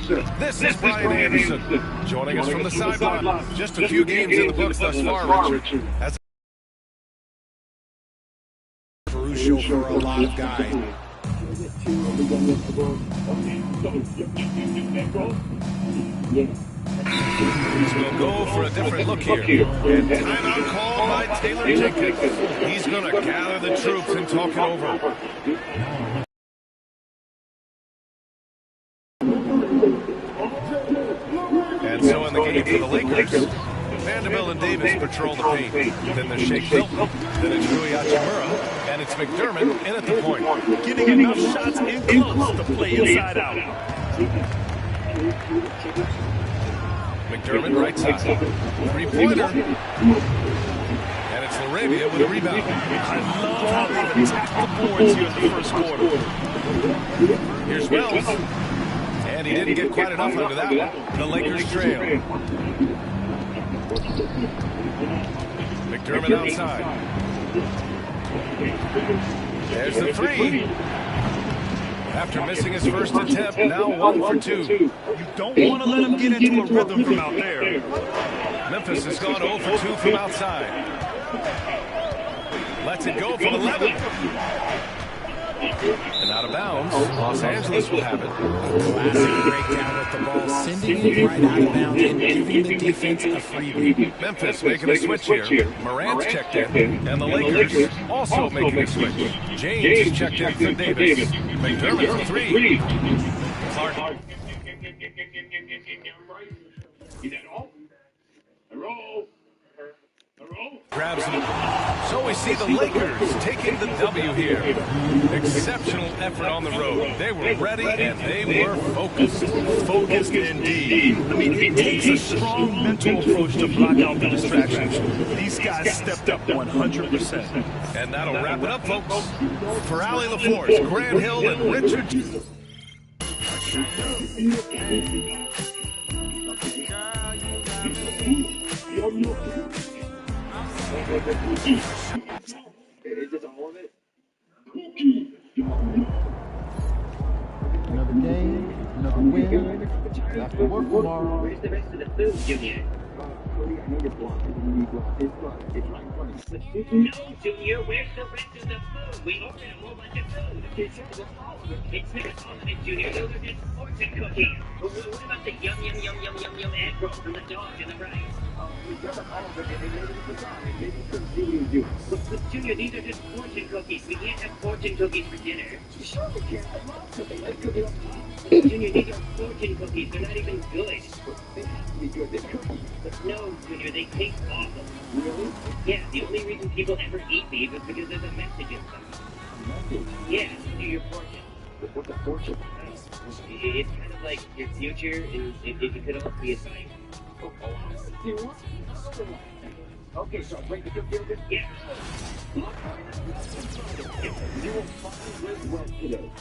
This is Brian Anderson, joining us from the sideline. Just a few games in the books thus far, Richard. As crucial for a lot of guys. We'll go for a different look here. And timeout called by Taylor Jenkins. He's going to gather the troops and talk it over. And so in the game for the Lakers, Vanderbilt and Davis patrol the paint. Then there's Shake Milton. Then it's Rui Hachimura. And it's McDermott in at the point. Getting enough shots in close to play inside out. McDermott right side. Three-pointer. And it's LaRavia with a rebound. I love how they attack the boards here in the first quarter. Here's Wells. And he didn't get quite enough under that one. The Lakers trail. McDermott outside. There's the three. After missing his first attempt, now 1 for 2. You don't want to let him get into a rhythm from out there. Memphis has gone 0 for 2 from outside. Lets it go from 11. And out of bounds, Los Angeles will have it. A classic breakdown with the ball, sending it right out of bounds and giving the defense a freebie. Memphis making a switch here. Morant's checked in, and the Lakers also making a switch. James checked in for Davis. McDermott for three. Clark. Grabs him. So we see the Lakers taking the W here. Exceptional effort on the road. They were ready and they were focused. Focused indeed. I mean, it takes a strong mental approach to block out the distractions. These guys stepped up 100%. And that'll wrap it up, folks. For Allie LaForce, Grant Hill, and Richard. Another game, another win. Have to work tomorrow. Where's the rest of the food, Junior? No, Junior, where's the rest of the food? We ordered a whole bunch of food. It's not all of it, Junior. Those are just fortune cookies. What about the yum, yum, yum, yum, yum, yum egg roll from the dog to the right? But Junior, these are just fortune cookies. We can't have fortune cookies for dinner. Junior, these are fortune cookies. They're not even good. No, Junior, they taste awful. Really? Yeah, the only reason people ever eat these is because there's a message in them. Yeah, do your fortune. What's a fortune? It's kind of like your future, and it could also be a sign. Okay, so break the computer. Yeah. You will find wealth today.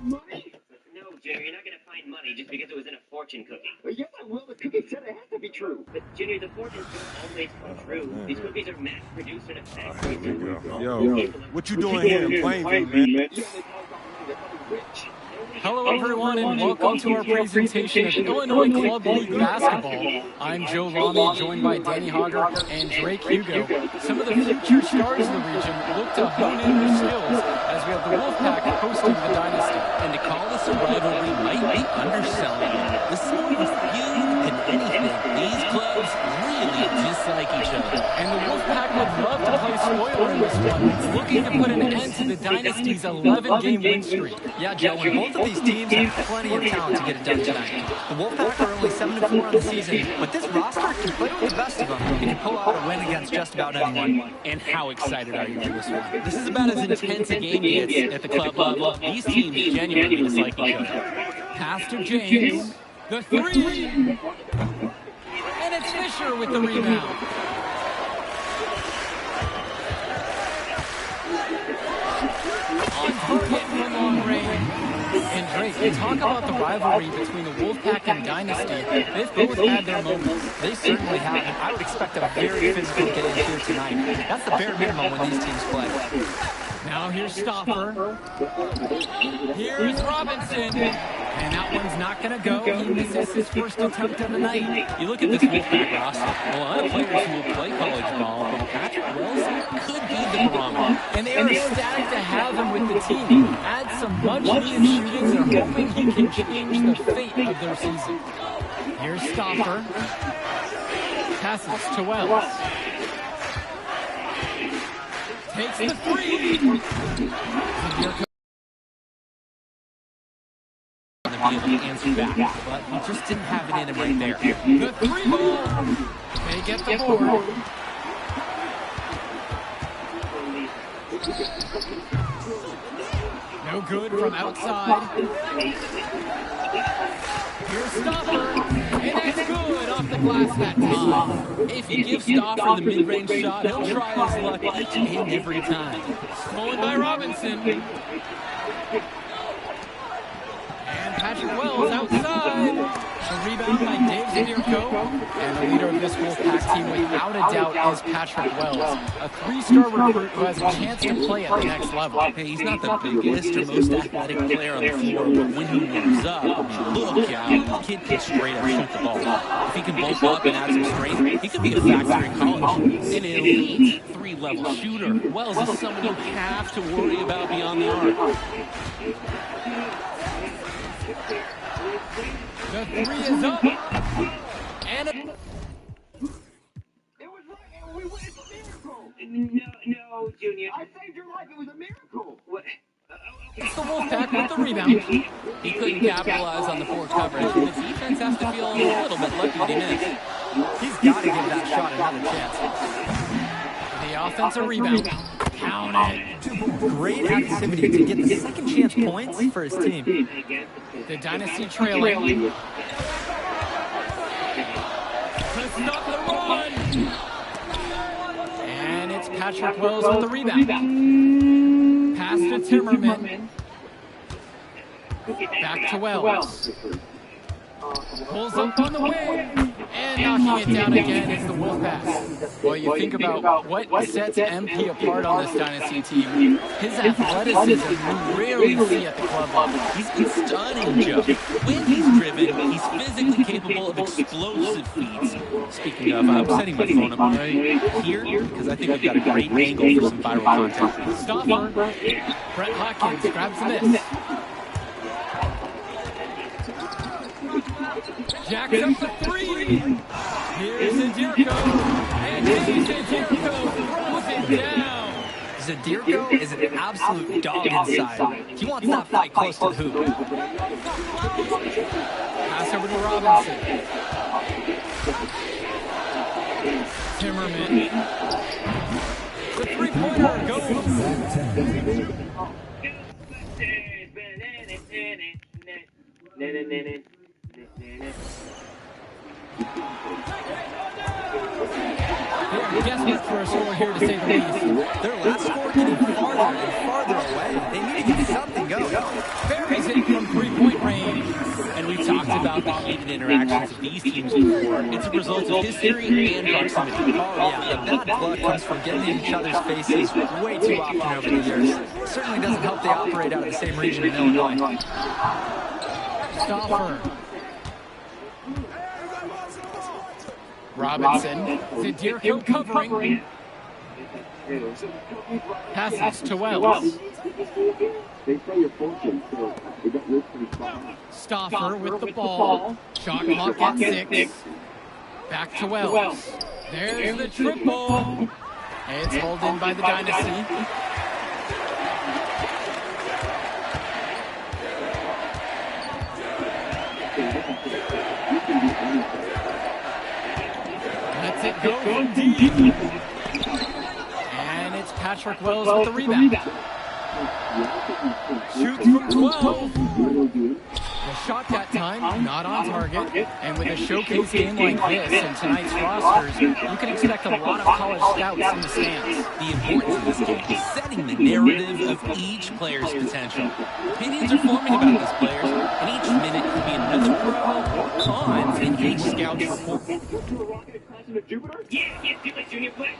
Money? No, Junior, you're not going to find money just because it was in a fortune cookie. Well, yes, I will. The cookie said it has to be true. But, Junior, the fortunes don't always come true. These cookies are mass-produced in a factory. Yo, what you doing here in Plainview, man? Hello, everyone, and welcome to our presentation of Illinois Club League Basketball. I'm Joe Lamy, joined by Danny Hogger and Drake Hugo. Some of the future stars in the region look to hone in their skills as we have the Wolfpack hosting the Dynasty. And to call this a rivalry might be underselling it. The sport of feud and anything, these clubs really dislike each other. And the Wolfpack would love to play spoiler in this one, looking to put an end to the Dynasty's 11-game win streak. Yeah, Joe, and both of these teams have plenty of talent to get it done tonight. The Wolfpack are only 7-4 on the season, but this roster can play with the best of them and can pull out a win against just about anyone. And how excited are you for this one? This is about as intense a game gets at the club level. These teams genuinely dislike each other. Pass to James, the three, and it's Fisher with the rebound. On target from long range. And Drake, you talk about the rivalry between the Wolfpack and Dynasty. They've both had their moments. They certainly have, and I would expect a very physical game here tonight. That's the bare minimum when these teams play. Now here's Stopper. Here's Robinson. And that one's not going to go. He misses his first attempt of the night. You look at this Wolfpack roster, a lot of players who will play college ball, but Patrick Wells could be the barometer. And they are ecstatic to have him with the team. Add some much-needed shooting. They're hoping he can change the fate of their season. Here's Stoffer. Passes to Wells. Takes the three. Be able to answer back, but he just didn't have it in him right there. The three ball. They get the board. No good from outside. Here's Stoffer, and that's good off the glass that time. If he gives Stoffer the mid-range shot, he'll try his luck each and every time. Stolen by Robinson. Patrick Wells outside. A rebound by Dave Zadirko. And the leader of this Wolfpack team, without a doubt, is Patrick Wells. A three-star recruit who has a chance to play at the next level. Hey, he's not the biggest or most athletic player on the floor, but when he warms up, I mean, look out. The kid can straight up shoot the ball. If he can bulk up and add some strength, he could be a factor in college. An elite three-level shooter. Wells is someone you have to worry about beyond the arc. The three is up. And it was right. We won. It's a miracle. No, Junior. I saved your life. It was a miracle. What? It's the Wolfpack with the rebound. He couldn't capitalize on the poor coverage, and the defense has to feel a little bit lucky that he missed. He's got to give that shot another chance. The offensive rebound. Count it. Great activity to get the second chance points for his team. The Dynasty trailing. To stop the run. And it's Patrick Wells with the rebound. Pass to Timmerman. Back to Wells. Pulls up on the wing. And knocking it down again is the Wolfpack. Well, you think about what sets MP apart on this Dynasty team. His athleticism you rarely see at the club level. He's been stunning, Joe. When he's driven, he's physically capable of explosive feats. Speaking of, I'm setting my phone up right here because I think we've got a great angle for some viral content. Stoffer. Brett Hawkins grabs the miss. Jacks up the three. Here's Zadirko. And Zadirko throws it down. Zadirko is an absolute dog inside. He wants that fight close to the hoop. Pass over to Robinson. Timmerman. The three-pointer goes. Yeah, desperate for a score here to say the least. Their last score getting farther and farther away. They need to get something going. Buries it from three-point range. And we talked about the heated interactions of these teams before. It's a result of history and proximity. Oh yeah, the bad blood comes from getting in each other's faces way too often over the years. Certainly doesn't help they operate out of the same region in Illinois. Stoffer. Robinson. Zadirko covering. Passes to Wells. Stoffer with the ball. Shot clock at 6. Back to Wells. There's the triple. It's pulled in by the Dynasty. Lets it go from deep. And it's Patrick Wells with the rebound. Shoots from 12. The shot that time, not on target. And with a showcase game like this in tonight's rosters, you can expect a lot of college scouts in the stands. The importance of this game is setting the narrative of each player's potential. Opinions are forming about these players, and each minute could be another pro or con in each scout's report. Yeah, do it, Junior. Play.